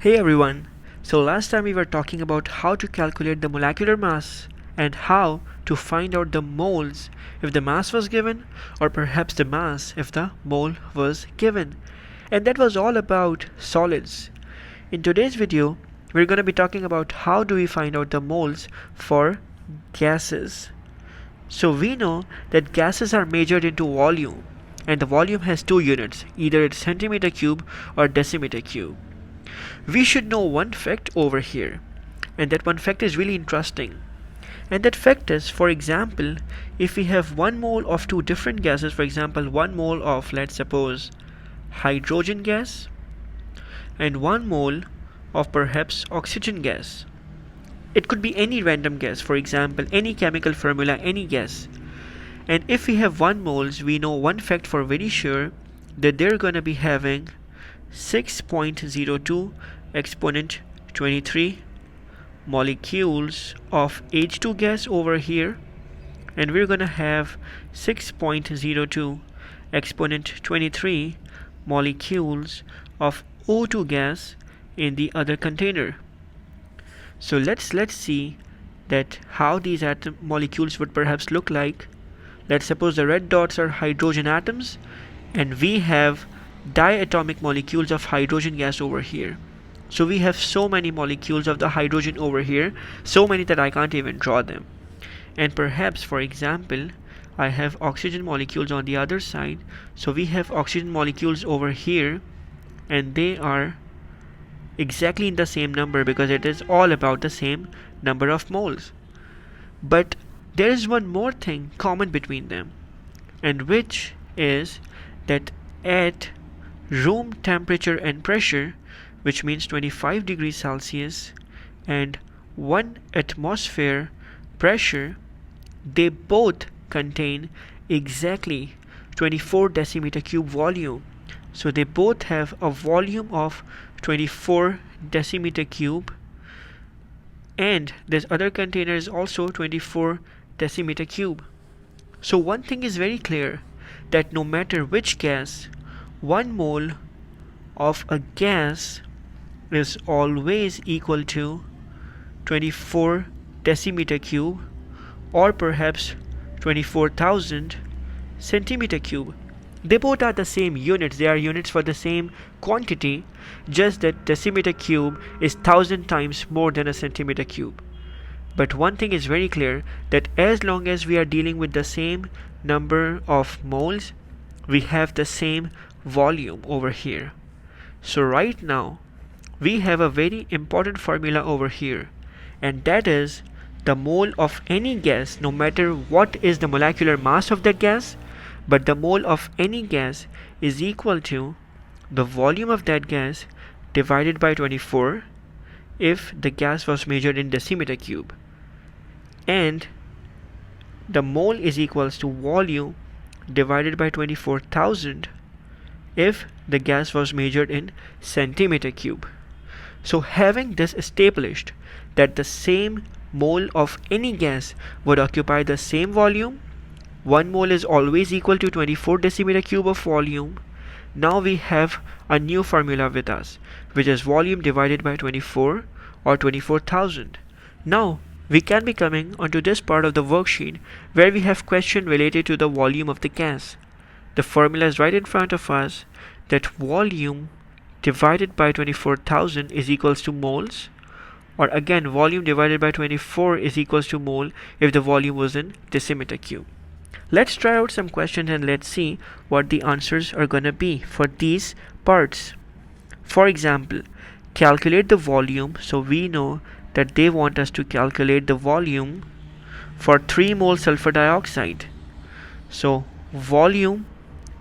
Hey everyone! So last time we were talking about how to calculate the molecular mass and how to find out the moles if the mass was given, or perhaps the mass if the mole was given. And that was all about solids. In today's video, we're going to be talking about how do we find out the moles for gases. So we know that gases are measured into volume, and the volume has two units, either it's centimeter cube or decimeter cube. We should know one fact over here, and that one fact is really interesting. And that fact is, for example, if we have 1 mole of two different gases, for example 1 mole of, let's suppose, hydrogen gas and 1 mole of perhaps oxygen gas. It could be any random gas, for example any chemical formula, any gas. And if we have 1 moles, we know one fact for very sure, that they're gonna be having 6.02 exponent 23 molecules of H2 gas over here, and we're gonna have 6.02 exponent 23 molecules of O2 gas in the other container. So let's see that how these atom molecules would perhaps look like. Let's suppose the red dots are hydrogen atoms, and we have diatomic molecules of hydrogen gas over here. So we have so many molecules of the hydrogen over here, so many that I can't even draw them. And perhaps, for example, I have oxygen molecules on the other side. So we have oxygen molecules over here, and they are exactly in the same number because it is all about the same number of moles. But there is one more thing common between them, and which is that at room temperature and pressure, which means 25 degrees Celsius and 1 atmosphere pressure, they both contain exactly 24 decimeter cube volume. So they both have a volume of 24 decimeter cube, and this other container is also 24 decimeter cube. So one thing is very clear, that no matter which gas, 1 mole of a gas is always equal to 24 decimeter cube, or perhaps 24,000 centimeter cube. They both are the same units, they are units for the same quantity, just that decimeter cube is 1,000 times more than a centimeter cube. But one thing is very clear, that as long as we are dealing with the same number of moles, we have the same volume over here. So right now we have a very important formula over here, and that is the mole of any gas, no matter what is the molecular mass of that gas, but the mole of any gas is equal to the volume of that gas divided by 24 if the gas was measured in decimeter cube, and the mole is equals to volume divided by 24,000 if the gas was measured in centimeter cube. So having this established, that the same mole of any gas would occupy the same volume, 1 mole is always equal to 24 decimeter cube of volume. Now we have a new formula with us, which is volume divided by 24 or 24,000. Now we can be coming onto this part of the worksheet where we have question related to the volume of the gas. The formula is right in front of us, that volume divided by 24,000 is equals to moles, or again volume divided by 24 is equals to mole if the volume was in decimeter cube. Let's try out some questions and let's see what the answers are gonna be for these parts. For example, calculate the volume. So we know that they want us to calculate the volume for 3 mole sulfur dioxide. So volume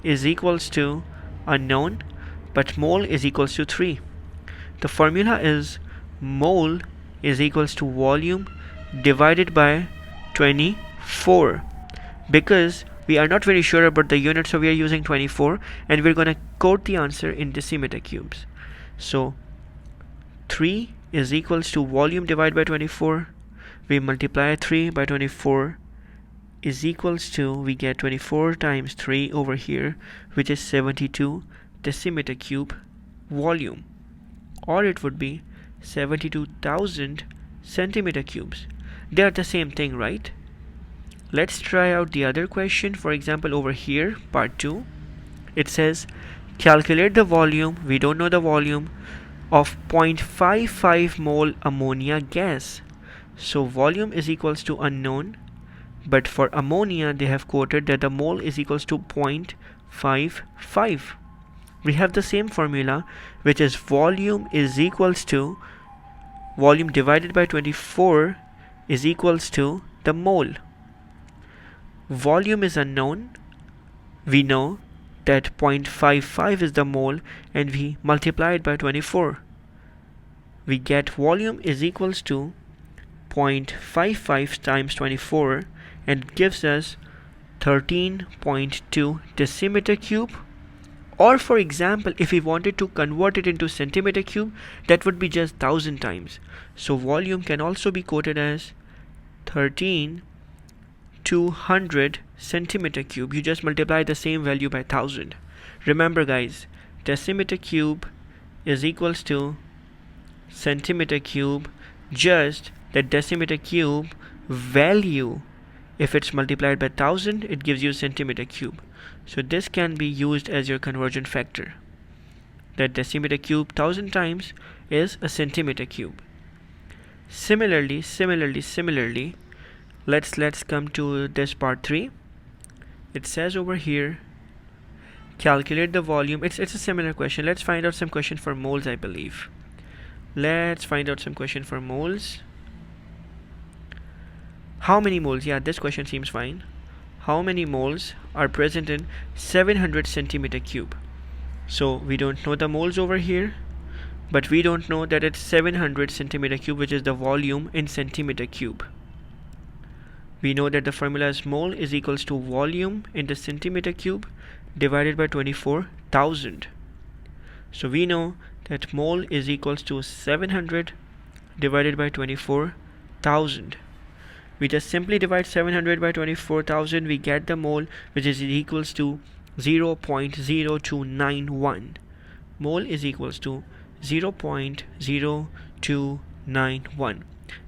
is equals to unknown, but mole is equals to 3. The formula is mole is equals to volume divided by 24, because we are not very sure about the unit, so we are using 24, and we're going to quote the answer in decimeter cubes. So 3 is equals to volume divided by 24. We multiply 3 by 24 is equals to, we get 24 times 3 over here, which is 72 decimeter cube volume. or it would be 72,000 centimeter cubes. They are the same thing, right? Let's try out the other question. For example, over here, part 2, it says calculate the volume, we don't know the volume, of 0.55 mole ammonia gas. So volume is equals to unknown, but for ammonia they have quoted that the mole is equals to 0.55. We have the same formula, which is volume is equals to volume divided by 24 is equals to the mole. Volume is unknown. We know that 0.55 is the mole, and we multiply it by 24. We get volume is equals to 0.55 times 24, and it gives us 13.2 decimeter cube. Or for example, if we wanted to convert it into centimeter cube, that would be just 1000 times. So volume can also be quoted as 13,200 centimeter cube. You just multiply the same value by 1000. Remember guys, decimeter cube is equals to centimeter cube, just the decimeter cube value, if it's multiplied by 1000, it gives you centimeter cube. So this can be used as your conversion factor. That decimeter cube 1000 times is a centimeter cube. Similarly, let's come to this part 3. It says over here, calculate the volume. It's a similar question. Let's find out some question for moles, I believe. Let's find out some question for moles. How many moles? Yeah, this question seems fine. How many moles are present in 700 centimeter cube? So we don't know the moles over here, but we don't know that it's 700 centimeter cube, which is the volume in centimeter cube. We know that the formula is mole is equals to volume in the centimeter cube divided by 24,000. So we know that mole is equals to 700 divided by 24,000. We just simply divide 700 by 24,000, we get the mole, which is equals to 0.0291. Mole is equals to 0.0291.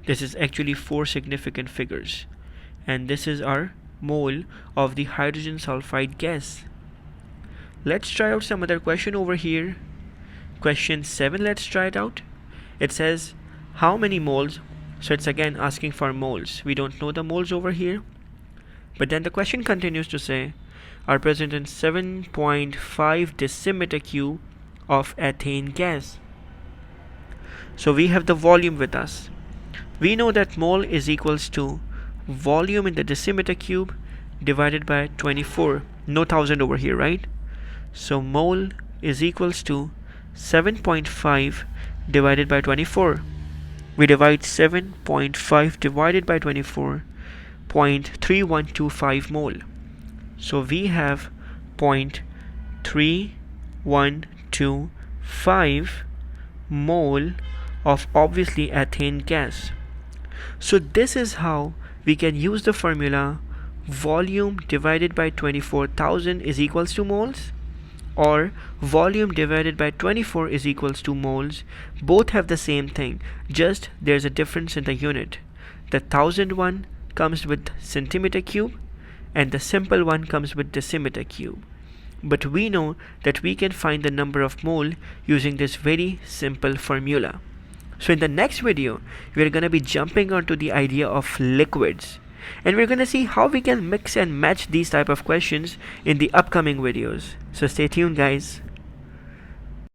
This is actually 4 significant figures, and this is our mole of the hydrogen sulfide gas. Let's try out some other question over here. Question 7, let's try it out. It says how many moles. So it's again asking for moles. We don't know the moles over here, but then the question continues to say are present in 7.5 decimeter cube of ethane gas. So we have the volume with us. We know that mole is equals to volume in the decimeter cube divided by 24. No 1000 over here, right? So mole is equals to 7.5 divided by 24. We divide 7.5 divided by 24, 0.3125 mole. So we have 0.3125 mole of obviously ethane gas. So this is how we can use the formula volume divided by 24,000 is equals to moles, or volume divided by 24 is equals to moles. Both have the same thing, just there's a difference in the unit. The 1000 one comes with centimeter cube, and the simple one comes with decimeter cube. But we know that we can find the number of mole using this very simple formula. So in the next video, we're going to be jumping onto the idea of liquids, and we're going to see how we can mix and match these type of questions in the upcoming videos. So stay tuned guys.